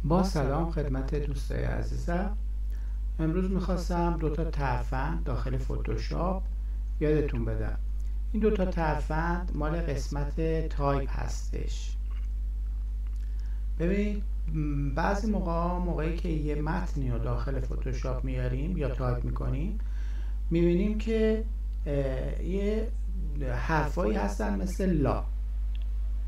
با سلام خدمت دوستای عزیزم. امروز میخواستم دوتا ترفند داخل فتوشاپ یادتون بدم. این دوتا ترفند مال قسمت تایپ هستش. ببینید بعضی موقعی که یه متنی رو داخل فتوشاپ میاریم یا تایپ میکنیم میبینیم که یه حرفایی هستن مثل لا.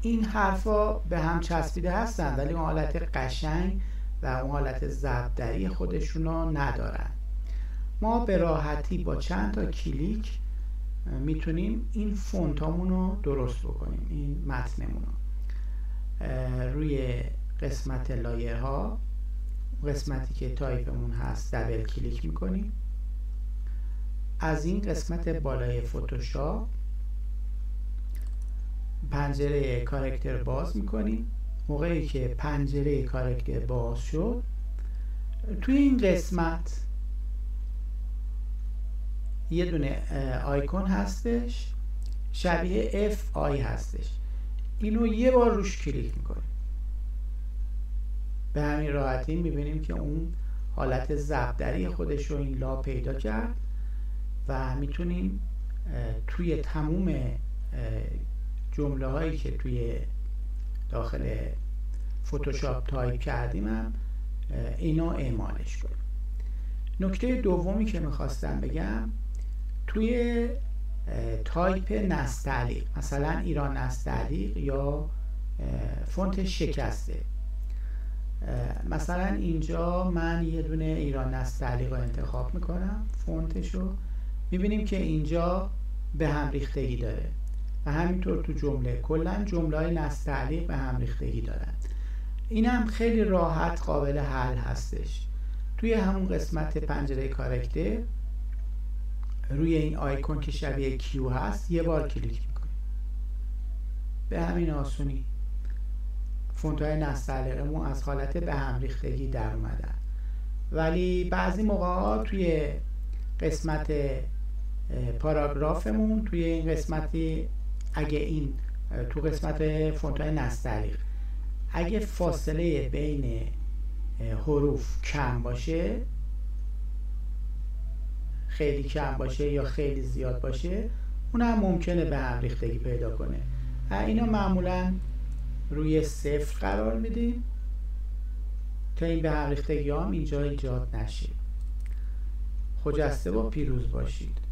این حرفا به هم چسبیده هستن ولی اون حالت قشنگ و اون حالت ضربدری خودشونو ندارن. ما به راحتی با چند تا کلیک میتونیم این فونتامون رو درست بکنیم. این متنمون روی قسمت لایرها، قسمتی که تایپمون هست دبل کلیک میکنیم. از این قسمت بالای فتوشاپ پنجره کاراکتر باز میکنیم. موقعی که پنجره کاراکتر باز شد توی این قسمت یه دونه آیکون هستش شبیه اف آی هستش. اینو یه بار روش کلیک میکنیم. به همین راحتی میبینیم که اون حالت ضربدری خودش رو این لا پیدا کرد و میتونیم توی تموم جمله هایی که توی داخل فتوشاپ تایپ کردیم هم اینو اعمالش کنیم. نکته دومی که میخواستم بگم توی تایپ نستعلیق، مثلا ایران نستعلیق یا فونت شکسته، مثلا اینجا من یه دونه ایران نستعلیق رو انتخاب میکنم، فونتشو میبینیم که اینجا به هم ریختگی داره و همینطور تو جمله کلا جمله‌های نستعلیق به هم ریختگی دارن. این هم خیلی راحت قابل حل هستش. توی همون قسمت پنجره کاراکتر روی این آیکون که شبیه کیو هست یه بار کلیک میکنیم. به همین آسونی فونت‌های نستعلیقمون از حالت به هم ریختگی در اومدن. ولی بعضی موقع‌ها توی قسمت پاراگرافمون توی این قسمتی اگه این تو قسمت فونت‌های نستعلیق اگه فاصله بین حروف کم باشه، خیلی کم باشه یا خیلی زیاد باشه، اون هم ممکنه به هم ریختگی پیدا کنه. اینا معمولا روی 0 قرار میدیم تا این به هم ریختگی هم اینجا ایجاد نشه. خجسته و پیروز باشید.